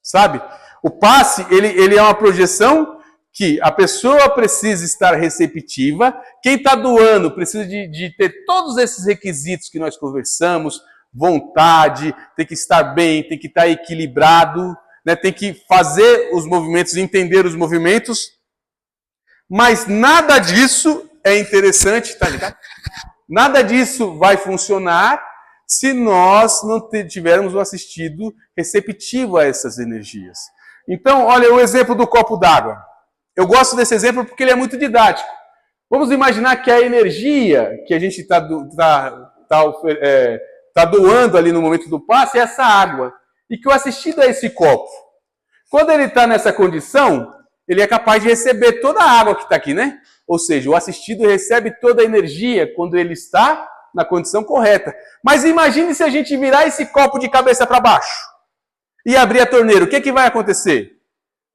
Sabe? O passe, ele é uma projeção que a pessoa precisa estar receptiva, quem está doando precisa de ter todos esses requisitos que nós conversamos, vontade, tem que estar bem, tem que estar equilibrado, né? Tem que fazer os movimentos, entender os movimentos. Mas nada disso é interessante, tá ligado? Nada disso vai funcionar se nós não tivermos um assistido receptivo a essas energias. Então, olha o exemplo do copo d'água. Eu gosto desse exemplo porque ele é muito didático. Vamos imaginar que a energia que a gente está doando ali no momento do passe é essa água. E que o assistido é esse copo. Quando ele está nessa condição, ele é capaz de receber toda a água que está aqui, né? Ou seja, o assistido recebe toda a energia quando ele está na condição correta. Mas imagine se a gente virar esse copo de cabeça para baixo e abrir a torneira. O que vai acontecer?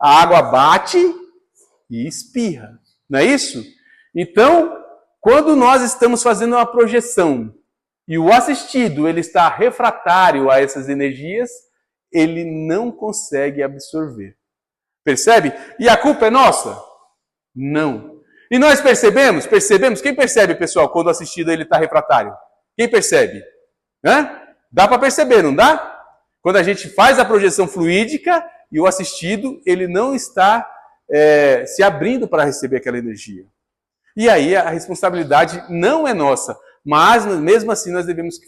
A água bate e espirra. Não é isso? Então, quando nós estamos fazendo uma projeção e o assistido ele está refratário a essas energias, ele não consegue absorver. Percebe? E a culpa é nossa? Não. E nós percebemos? Percebemos? Quem percebe, pessoal, quando o assistido está refratário? Quem percebe? Hã? Dá para perceber, não dá? Quando a gente faz a projeção fluídica e o assistido ele não está se abrindo para receber aquela energia. E aí a responsabilidade não é nossa, mas mesmo assim nós devemos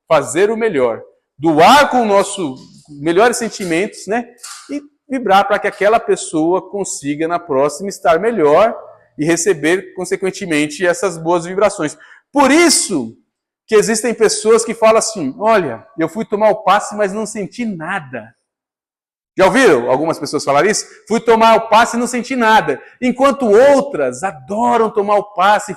fazer o melhor. Doar com os nossos melhores sentimentos, né? E vibrar para que aquela pessoa consiga na próxima estar melhor e receber, consequentemente, essas boas vibrações. Por isso que existem pessoas que falam assim, olha, eu fui tomar o passe, mas não senti nada. Já ouviram algumas pessoas falar isso? Fui tomar o passe e não senti nada. Enquanto outras adoram tomar o passe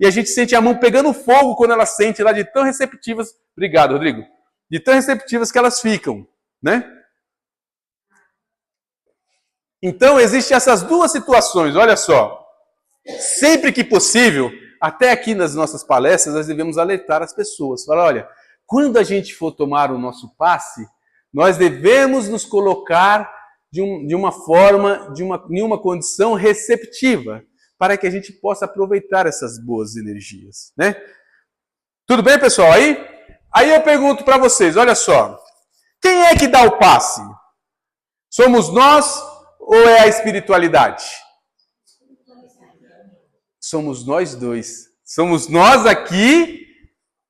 e a gente sente a mão pegando fogo quando elas sentem lá de tão receptivas. Obrigado, Rodrigo. De tão receptivas que elas ficam, né? Então, existem essas duas situações, olha só. Sempre que possível, até aqui nas nossas palestras, nós devemos alertar as pessoas. Falar, olha, quando a gente for tomar o nosso passe, nós devemos nos colocar de uma forma, em uma condição receptiva, para que a gente possa aproveitar essas boas energias, né? Tudo bem, pessoal? Aí eu pergunto para vocês, olha só. Quem é que dá o passe? Somos nós ou é a espiritualidade? Somos nós dois. Somos nós aqui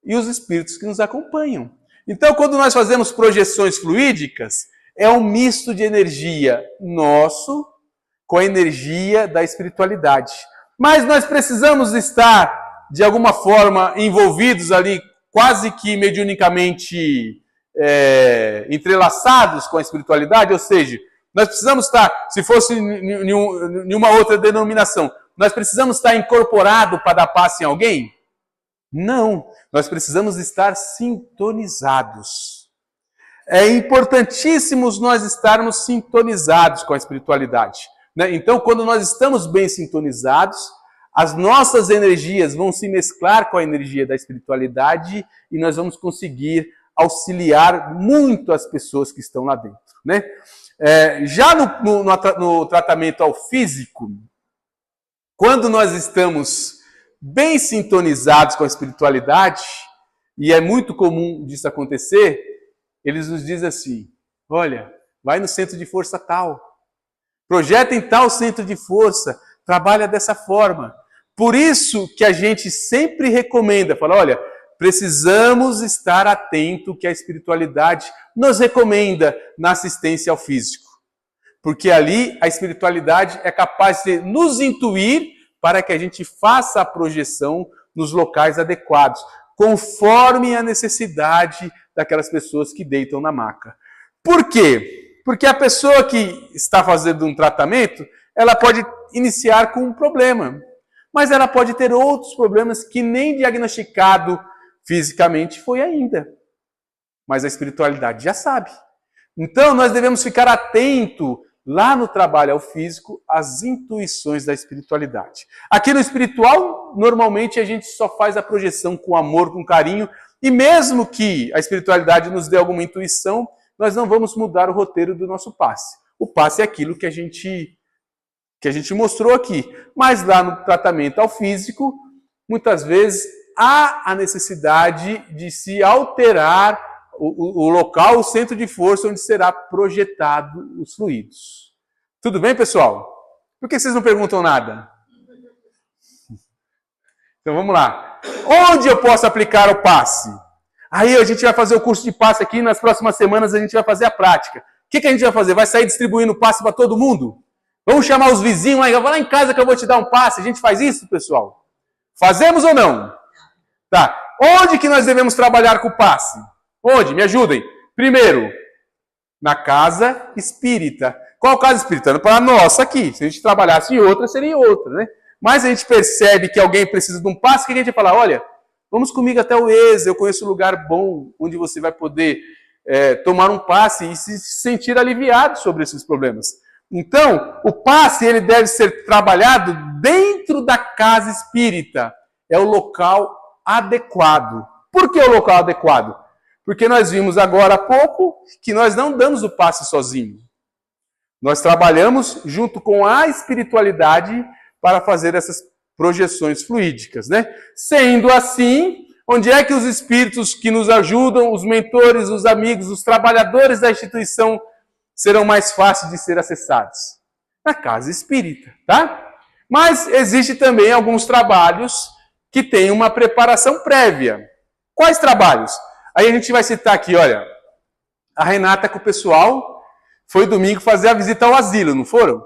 e os espíritos que nos acompanham. Então, quando nós fazemos projeções fluídicas, é um misto de energia nosso com a energia da espiritualidade. Mas nós precisamos estar, de alguma forma, envolvidos ali, quase que mediunicamente entrelaçados com a espiritualidade, ou seja, nós precisamos estar, se fosse em uma outra denominação, nós precisamos estar incorporado para dar passe em alguém? Não, nós precisamos estar sintonizados. É importantíssimo nós estarmos sintonizados com a espiritualidade, né? Então, quando nós estamos bem sintonizados, as nossas energias vão se mesclar com a energia da espiritualidade e nós vamos conseguir auxiliar muito as pessoas que estão lá dentro, né? Já no tratamento ao físico, quando nós estamos bem sintonizados com a espiritualidade, e é muito comum disso acontecer, eles nos dizem assim: olha, vai no centro de força tal, projeta em tal centro de força, trabalha dessa forma. Por isso que a gente sempre recomenda, fala, olha, precisamos estar atento que a espiritualidade nos recomenda na assistência ao físico. Porque ali a espiritualidade é capaz de nos intuir para que a gente faça a projeção nos locais adequados, conforme a necessidade daquelas pessoas que deitam na maca. Por quê? Porque a pessoa que está fazendo um tratamento, ela pode iniciar com um problema, mas ela pode ter outros problemas que nem diagnosticado fisicamente foi ainda. Mas a espiritualidade já sabe. Então nós devemos ficar atentos lá no trabalho ao físico, as intuições da espiritualidade. Aqui no espiritual, normalmente a gente só faz a projeção com amor, com carinho, e mesmo que a espiritualidade nos dê alguma intuição, nós não vamos mudar o roteiro do nosso passe. O passe é aquilo que a gente mostrou aqui. Mas lá no tratamento ao físico, muitas vezes há a necessidade de se alterar o local, o centro de força onde será projetado os fluidos. Tudo bem, pessoal? Por que vocês não perguntam nada? Então vamos lá. Onde eu posso aplicar o passe? Aí a gente vai fazer o curso de passe aqui, nas próximas semanas a gente vai fazer a prática. O que a gente vai fazer? Vai sair distribuindo passe para todo mundo? Vamos chamar os vizinhos lá, vai lá em casa que eu vou te dar um passe. A gente faz isso, pessoal? Fazemos ou não? Tá. Onde que nós devemos trabalhar com o passe? Onde? Me ajudem. Primeiro, na casa espírita. Qual casa espírita? Para a nossa aqui. Se a gente trabalhasse em outra, seria outra, né? Mas a gente percebe que alguém precisa de um passe, o que a gente vai falar? Olha, vamos comigo até o ESA, eu conheço um lugar bom, onde você vai poder tomar um passe e se sentir aliviado sobre esses problemas. Então, o passe ele deve ser trabalhado dentro da casa espírita. É o local adequado. Por que o local adequado? Porque nós vimos agora há pouco que nós não damos o passe sozinho. Nós trabalhamos junto com a espiritualidade para fazer essas projeções fluídicas, né? Sendo assim, onde é que os espíritos que nos ajudam, os mentores, os amigos, os trabalhadores da instituição serão mais fáceis de ser acessados? Na casa espírita, tá? Mas existe também alguns trabalhos que têm uma preparação prévia. Quais trabalhos? Aí a gente vai citar aqui, olha, a Renata com o pessoal foi domingo fazer a visita ao asilo, não foram?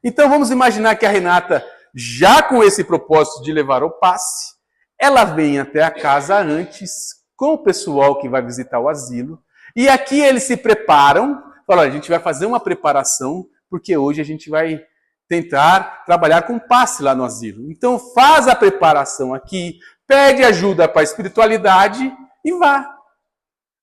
Então vamos imaginar que a Renata, já com esse propósito de levar o passe, ela vem até a casa antes com o pessoal que vai visitar o asilo, e aqui eles se preparam, falam, a gente vai fazer uma preparação, porque hoje a gente vai tentar trabalhar com passe lá no asilo. Então faz a preparação aqui, pede ajuda para a espiritualidade e vá.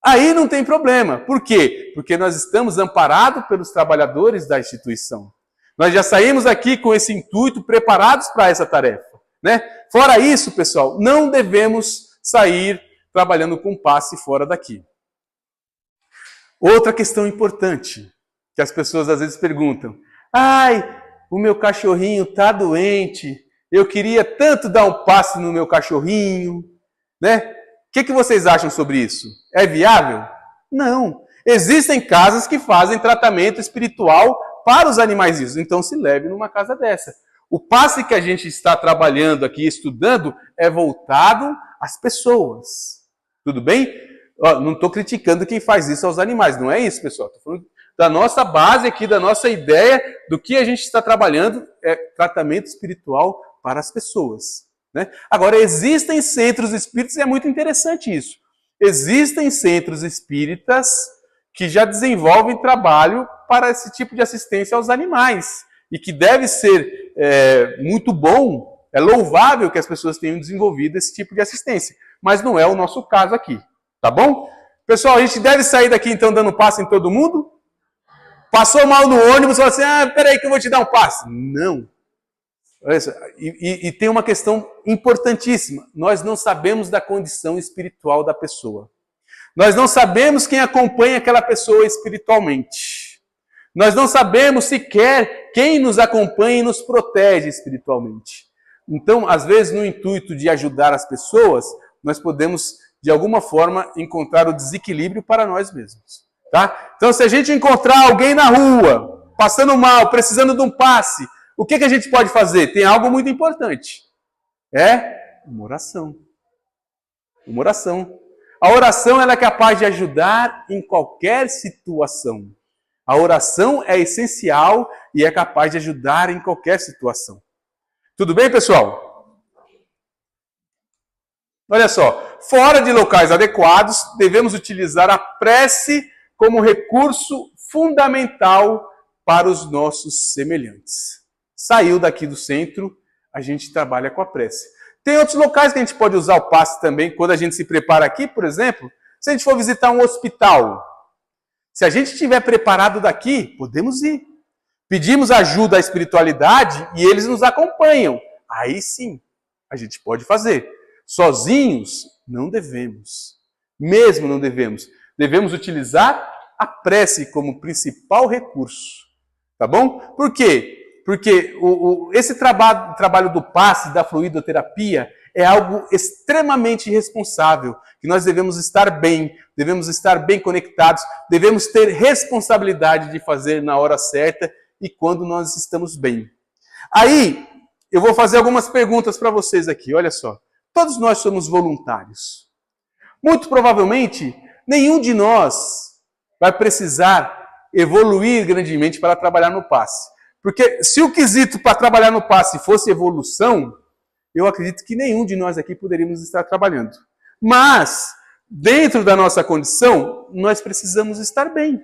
Aí não tem problema. Por quê? Porque nós estamos amparados pelos trabalhadores da instituição. Nós já saímos aqui com esse intuito, preparados para essa tarefa, né? Fora isso, pessoal, não devemos sair trabalhando com passe fora daqui. Outra questão importante, que as pessoas às vezes perguntam: ai, o meu cachorrinho está doente, eu queria tanto dar um passe no meu cachorrinho, né? O que vocês acham sobre isso? É viável? Não. Existem casas que fazem tratamento espiritual para os animais vivos. Então se leve numa casa dessa. O passe que a gente está trabalhando aqui, estudando, é voltado às pessoas. Tudo bem? Não estou criticando quem faz isso aos animais, não é isso, pessoal. Estou falando da nossa base aqui, da nossa ideia, do que a gente está trabalhando, é tratamento espiritual para as pessoas. Né? Agora, existem centros espíritas, e é muito interessante isso. Existem centros espíritas que já desenvolvem trabalho para esse tipo de assistência aos animais. E que deve ser muito bom, é louvável que as pessoas tenham desenvolvido esse tipo de assistência. Mas não é o nosso caso aqui, tá bom? Pessoal, a gente deve sair daqui então dando passe em todo mundo? Passou mal no ônibus, falou assim, peraí que eu vou te dar um passe. Não. Olha só, e tem uma questão importantíssima. Nós não sabemos da condição espiritual da pessoa. Nós não sabemos quem acompanha aquela pessoa espiritualmente. Nós não sabemos sequer quem nos acompanha e nos protege espiritualmente. Então, às vezes, no intuito de ajudar as pessoas, nós podemos, de alguma forma, encontrar o desequilíbrio para nós mesmos. Tá? Então, se a gente encontrar alguém na rua, passando mal, precisando de um passe, o que a gente pode fazer? Tem algo muito importante. É uma oração. Uma oração. A oração ela é capaz de ajudar em qualquer situação. A oração é essencial e é capaz de ajudar em qualquer situação. Tudo bem, pessoal? Olha só, fora de locais adequados, devemos utilizar a prece como recurso fundamental para os nossos semelhantes. Saiu daqui do centro, a gente trabalha com a prece. Tem outros locais que a gente pode usar o passe também, quando a gente se prepara aqui, por exemplo, se a gente for visitar um hospital. Se a gente estiver preparado daqui, podemos ir. Pedimos ajuda à espiritualidade e eles nos acompanham. Aí sim, a gente pode fazer. Sozinhos, não devemos. Mesmo não devemos. Devemos utilizar a prece como principal recurso. Tá bom? Por quê? Porque esse trabalho do passe, da fluidoterapia, é algo extremamente responsável, que nós devemos estar bem conectados, devemos ter responsabilidade de fazer na hora certa e quando nós estamos bem. Aí, eu vou fazer algumas perguntas para vocês aqui, olha só. Todos nós somos voluntários. Muito provavelmente, nenhum de nós vai precisar evoluir grandemente para trabalhar no passe. Porque se o quesito para trabalhar no passe fosse evolução, eu acredito que nenhum de nós aqui poderíamos estar trabalhando. Mas, dentro da nossa condição, nós precisamos estar bem.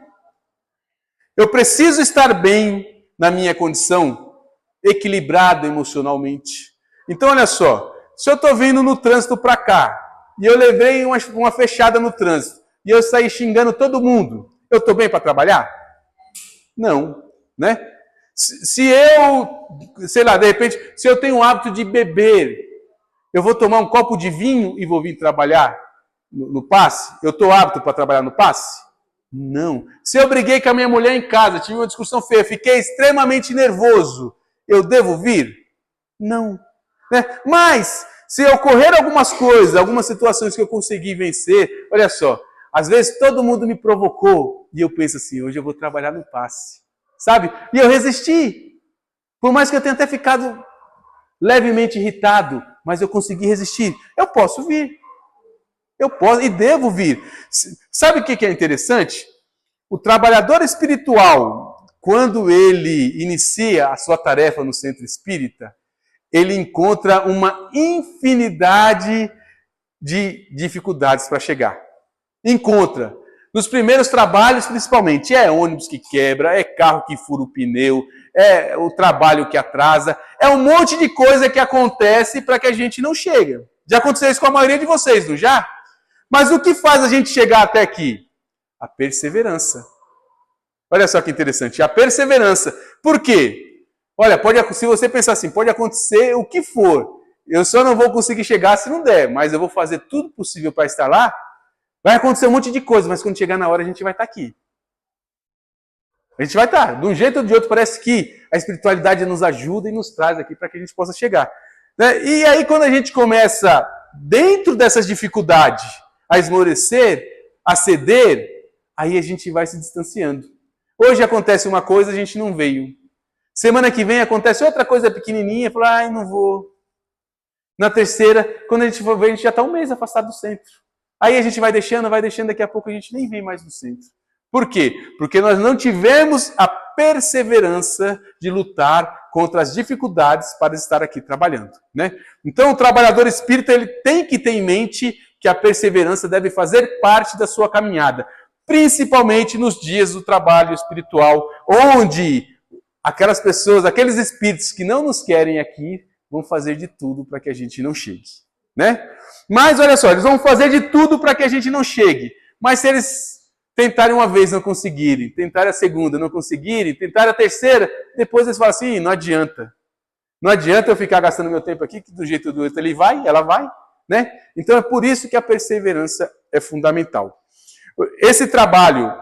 Eu preciso estar bem na minha condição, equilibrado emocionalmente. Então, olha só, se eu estou vindo no trânsito para cá, e eu levei uma fechada no trânsito, e eu saí xingando todo mundo, eu estou bem para trabalhar? Não, né? Se eu, sei lá, de repente, se eu tenho o hábito de beber, eu vou tomar um copo de vinho e vou vir trabalhar no passe? Eu estou apto para trabalhar no passe? Não. Se eu briguei com a minha mulher em casa, tive uma discussão feia, fiquei extremamente nervoso, eu devo vir? Não. Né? Mas, se ocorrer algumas coisas, algumas situações que eu consegui vencer, olha só, às vezes todo mundo me provocou e eu penso assim, hoje eu vou trabalhar no passe. Sabe? E eu resisti. Por mais que eu tenha até ficado levemente irritado, mas eu consegui resistir. Eu posso vir. Eu posso e devo vir. Sabe o que é interessante? O trabalhador espiritual, quando ele inicia a sua tarefa no centro espírita, ele encontra uma infinidade de dificuldades para chegar. Encontra. Nos primeiros trabalhos, principalmente, é ônibus que quebra, é carro que fura o pneu, é o trabalho que atrasa, é um monte de coisa que acontece para que a gente não chegue. Já aconteceu isso com a maioria de vocês, não já? Mas o que faz a gente chegar até aqui? A perseverança. Olha só que interessante, a perseverança. Por quê? Olha, se você pensar assim, pode acontecer o que for. Eu só não vou conseguir chegar se não der, mas eu vou fazer tudo possível para estar lá. Vai acontecer um monte de coisa, mas quando chegar na hora a gente vai estar aqui. A gente vai estar. De um jeito ou de outro, parece que a espiritualidade nos ajuda e nos traz aqui para que a gente possa chegar. E aí, quando a gente começa, dentro dessas dificuldades, a esmorecer, a ceder, aí a gente vai se distanciando. Hoje acontece uma coisa, a gente não veio. Semana que vem acontece outra coisa pequenininha, fala, ai, não vou. Na terceira, quando a gente for ver, a gente já está um mês afastado do centro. Aí a gente vai deixando, daqui a pouco a gente nem vem mais no centro. Por quê? Porque nós não tivemos a perseverança de lutar contra as dificuldades para estar aqui trabalhando, né? Então, o trabalhador espírita, ele tem que ter em mente que a perseverança deve fazer parte da sua caminhada, principalmente nos dias do trabalho espiritual, onde aquelas pessoas, aqueles espíritos que não nos querem aqui, vão fazer de tudo para que a gente não chegue, né? Mas olha só, eles vão fazer de tudo para que a gente não chegue. Mas se eles tentarem uma vez, não conseguirem, tentarem a segunda, não conseguirem, tentarem a terceira, depois eles falam assim, não adianta. Não adianta eu ficar gastando meu tempo aqui, que do jeito do outro ela vai, né? Então é por isso que a perseverança é fundamental. Esse trabalho,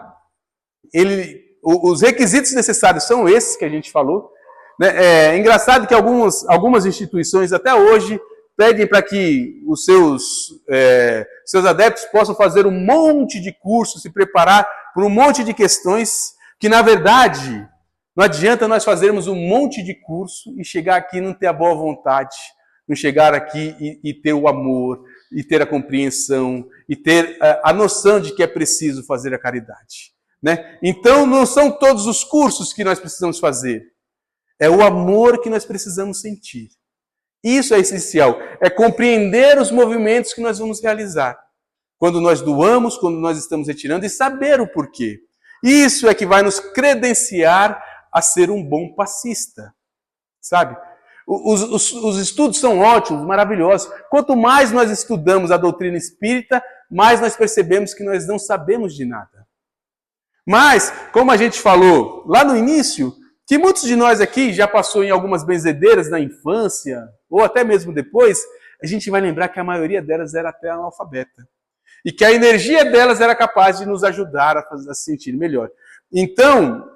os requisitos necessários são esses que a gente falou. Né? É engraçado que algumas instituições até hoje pedem para que os seus adeptos possam fazer um monte de cursos, se preparar por um monte de questões, que na verdade não adianta nós fazermos um monte de curso e chegar aqui e não ter a boa vontade, não chegar aqui e ter o amor, e ter a compreensão, e ter a noção de que é preciso fazer a caridade. Né? Então não são todos os cursos que nós precisamos fazer, é o amor que nós precisamos sentir. Isso é essencial, é compreender os movimentos que nós vamos realizar. Quando nós doamos, quando nós estamos retirando, e saber o porquê. Isso é que vai nos credenciar a ser um bom passista, sabe? Os estudos são ótimos, maravilhosos. Quanto mais nós estudamos a doutrina espírita, mais nós percebemos que nós não sabemos de nada. Mas, como a gente falou lá no início, que muitos de nós aqui já passou em algumas benzedeiras na infância, ou até mesmo depois, a gente vai lembrar que a maioria delas era até analfabeta. E que a energia delas era capaz de nos ajudar a se sentir melhor. Então,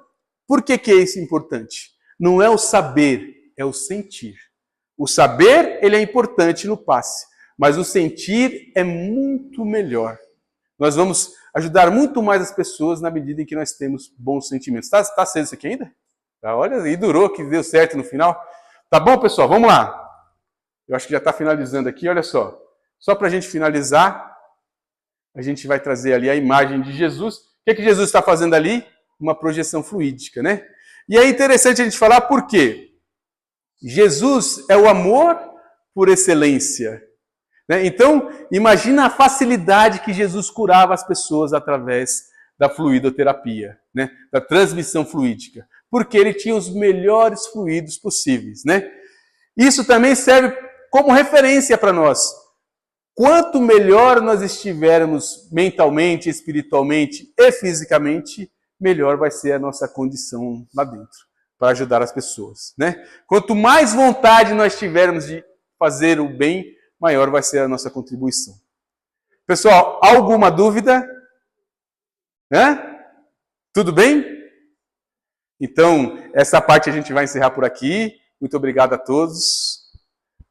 por que é isso importante? Não é o saber, é o sentir. O saber, ele é importante no passe, mas o sentir é muito melhor. Nós vamos ajudar muito mais as pessoas na medida em que nós temos bons sentimentos. Tá cedo isso aqui ainda? Olha, e durou, que deu certo no final. Tá bom, pessoal? Vamos lá. Eu acho que já está finalizando aqui, olha só. Só para a gente finalizar, a gente vai trazer ali a imagem de Jesus. O que Jesus está fazendo ali? Uma projeção fluídica, né? E é interessante a gente falar por quê. Jesus é o amor por excelência. Né? Então, imagina a facilidade que Jesus curava as pessoas através da fluidoterapia, né? Da transmissão fluídica. Porque ele tinha os melhores fluidos possíveis, né? Isso também serve como referência para nós. Quanto melhor nós estivermos mentalmente, espiritualmente e fisicamente, melhor vai ser a nossa condição lá dentro, para ajudar as pessoas, né? Quanto mais vontade nós tivermos de fazer o bem, maior vai ser a nossa contribuição. Pessoal, alguma dúvida? Tudo bem? Então, essa parte a gente vai encerrar por aqui. Muito obrigado a todos.